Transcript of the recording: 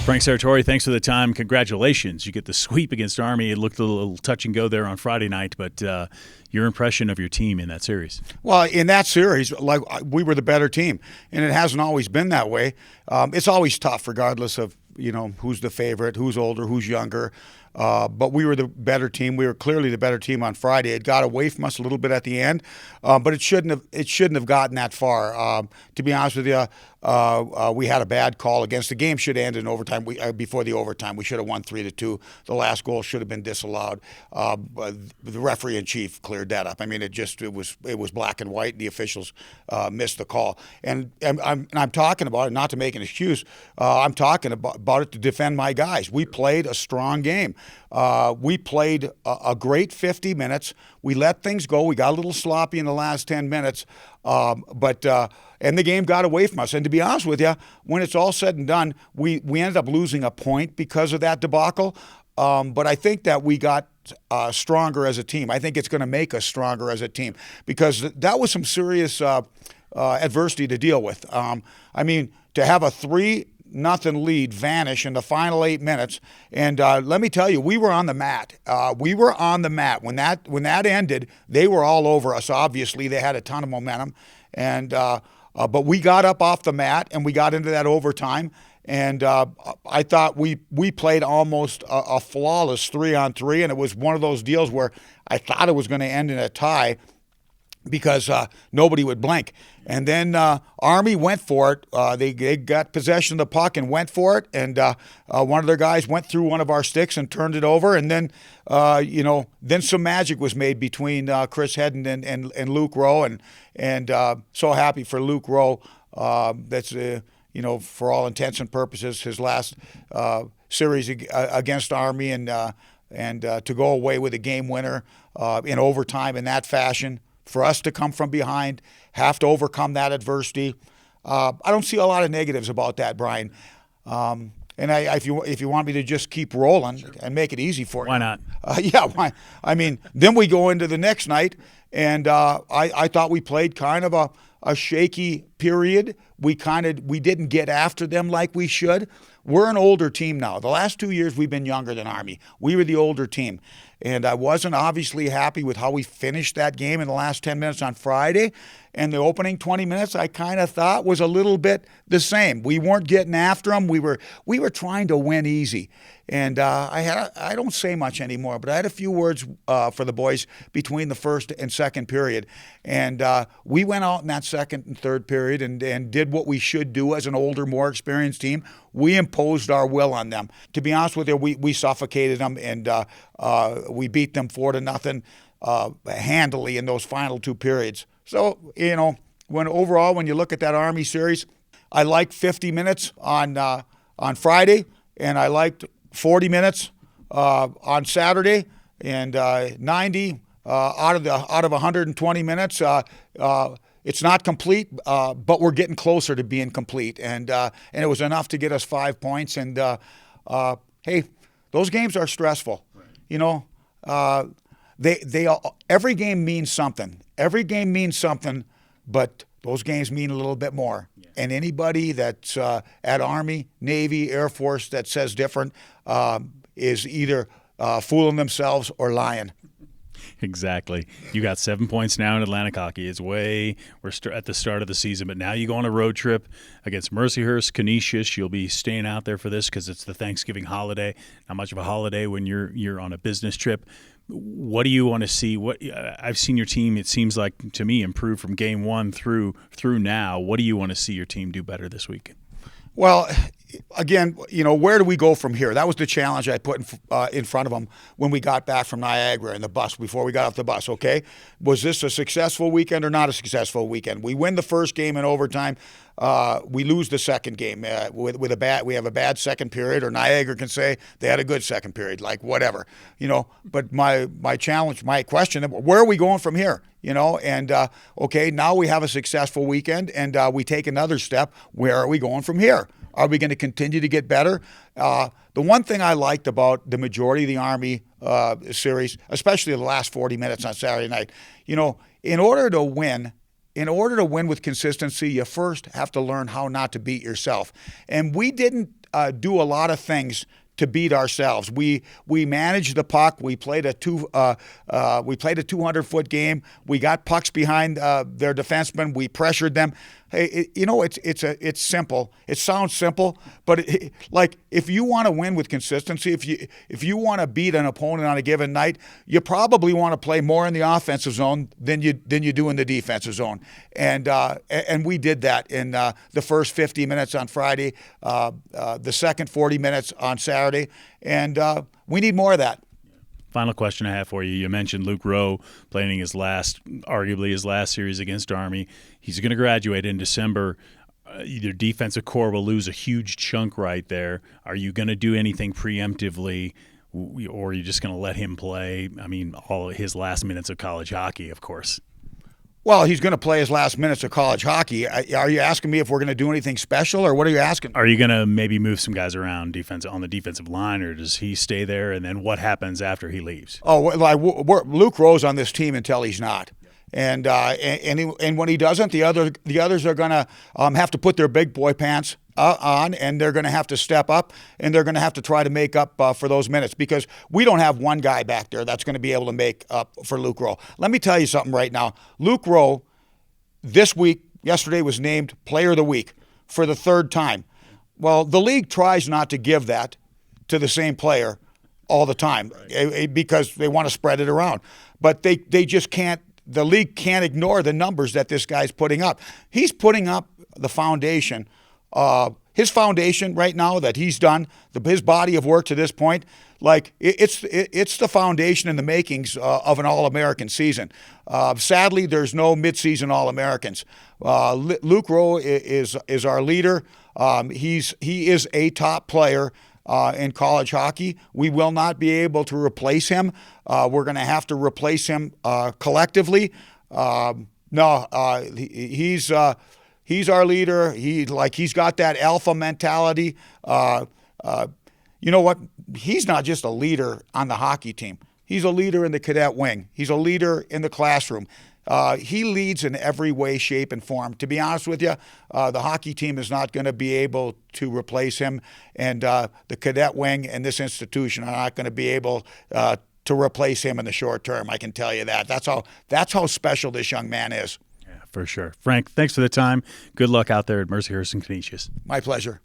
Frank Serratore, thanks for the time. Congratulations. You get the sweep against Army. It looked a little touch and go there on Friday night, but your impression of your team in that series? Well, in that series, like, we were the better team, and it hasn't always been that way. It's always tough, regardless of who's the favorite, who's older, who's younger. But we were the better team. We were clearly the better team on Friday. It got away from us a little bit at the end, but it shouldn't have gotten that far. To be honest with you, we had a bad call against. The game should end in overtime. Before the overtime, we should have won 3-2. The last goal should have been disallowed. The referee in chief cleared that up. I mean, it was black and white. The officials missed the call, and I'm talking about it not to make an excuse. I'm talking about it to defend my guys. We played a strong game. We played a great 50 minutes. We let things go. We got a little sloppy in the last 10 minutes, and the game got away from us. And to be honest with you, when it's all said and done, we ended up losing a point because of that debacle. But I think that we got stronger as a team. I think it's going to make us stronger as a team because that was some serious adversity to deal with. I mean, to have a 3-0 lead vanish in the final 8 minutes. And let me tell you, we were on the mat. We were on the mat. When that ended, they were all over us. Obviously, they had a ton of momentum. And but we got up off the mat, and we got into that overtime. And I thought we played almost a flawless 3-on-3, and it was one of those deals where I thought it was going to end in a tie because nobody would blink. And then Army went for it. They got possession of the puck and went for it. And one of their guys went through one of our sticks and turned it over. And then, then some magic was made between Chris Hedden and Luke Rowe. And so happy for Luke Rowe. That's for all intents and purposes, his last series against Army, and to go away with a game winner in overtime in that fashion. For us to come from behind, have to overcome that adversity. I don't see a lot of negatives about that, Brian. And if you want me to just keep rolling and make it easy for you. Why not? Yeah, why? I mean, then we go into the next night, and I thought we played kind of a shaky period. We didn't get after them like we should. We're an older team now. The last 2 years we've been younger than Army. We were the older team. And I wasn't obviously happy with how we finished that game in the last 10 minutes on Friday. And the opening 20 minutes I kind of thought was a little bit the same. We weren't getting after them. We were trying to win easy. And I don't say much anymore, but I had a few words for the boys between the first and second period. And we went out in that second and third period and did what we should do as an older, more experienced team. We imposed our will on them. To be honest with you, we suffocated them, and we beat them 4-0 handily in those final 2 periods. So, when you look at that Army series, I liked 50 minutes on Friday, and I liked 40 minutes on Saturday, and 90 out of 120 minutes. It's not complete, but we're getting closer to being complete, and it was enough to get us 5 points. And hey, those games are stressful. Right. Every game means something. Every game means something, but those games mean a little bit more. Yeah. And anybody that's at Army, Navy, Air Force that says different is either fooling themselves or lying. Exactly. You got 7 points now in Atlantic hockey. We're at the start of the season, but now you go on a road trip against Mercyhurst, Canisius. You'll be staying out there for this because it's the Thanksgiving holiday. Not much of a holiday when you're on a business trip. What do you want to see? I've seen your team, it seems like to me, improve from game one through now. What do you want to see your team do better this week? Well, again, where do we go from here? That was the challenge I put in front of them when we got back from Niagara in the bus, before we got off the bus, okay? Was this a successful weekend or not a successful weekend? We win the first game in overtime. We lose the second game with a bad. We have a bad second period, or Niagara can say they had a good second period, like whatever, But my challenge, my question, where are we going from here? And okay, now we have a successful weekend, and we take another step. Where are we going from here? Are we going to continue to get better? The one thing I liked about the majority of the Army series, especially the last 40 minutes on Saturday night, in order to win with consistency, you first have to learn how not to beat yourself. And we didn't do a lot of things to beat ourselves. We managed the puck. We played a 200-foot game. We got pucks behind their defensemen. We pressured them. Hey, it's simple. It sounds simple, but like if you want to win with consistency, if you want to beat an opponent on a given night, you probably want to play more in the offensive zone than you do in the defensive zone. And we did that in the first 50 minutes on Friday, the second 40 minutes on Saturday, and we need more of that. Final question I have for you. You mentioned Luke Rowe playing arguably his last series against Army. He's going to graduate in December. Your defensive core will lose a huge chunk right there. Are you going to do anything preemptively, or are you just going to let him play? I mean, all his last minutes of college hockey, of course. Well, he's going to play his last minutes of college hockey. Are you asking me if we're going to do anything special, or what are you asking? Are you going to maybe move some guys around on the defensive line, or does he stay there? And then what happens after he leaves? Oh, Luke Rowe's on this team until he's not. And when he doesn't, the others are going to have to put their big boy pants on, and they're going to have to step up, and they're going to have to try to make up for those minutes, because we don't have one guy back there that's going to be able to make up for Luke Rowe. Let me tell you something right now. Luke Rowe, yesterday was named Player of the Week for the third time. Well, the league tries not to give that to the same player all the time, right, because they want to spread it around. But they just can't. The league can't ignore the numbers that this guy's putting up. He's putting up the foundation. His foundation right now that he's done, his body of work to this point, like it's the foundation and the makings of an All-American season. Sadly, there's no midseason All-Americans. Luke Rowe is our leader. He is a top player in college hockey. We will not be able to replace him. We're going to have to replace him collectively. He's our leader. He's got that alpha mentality. You know what? He's not just a leader on the hockey team. He's a leader in the cadet wing. He's a leader in the classroom. He leads in every way, shape, and form. To be honest with you, the hockey team is not going to be able to replace him, and the cadet wing and this institution are not going to be able to replace him in the short term. I can tell you that. That's how special this young man is. Yeah, for sure. Frank, thanks for the time. Good luck out there at Mercyhurst and Canisius. My pleasure.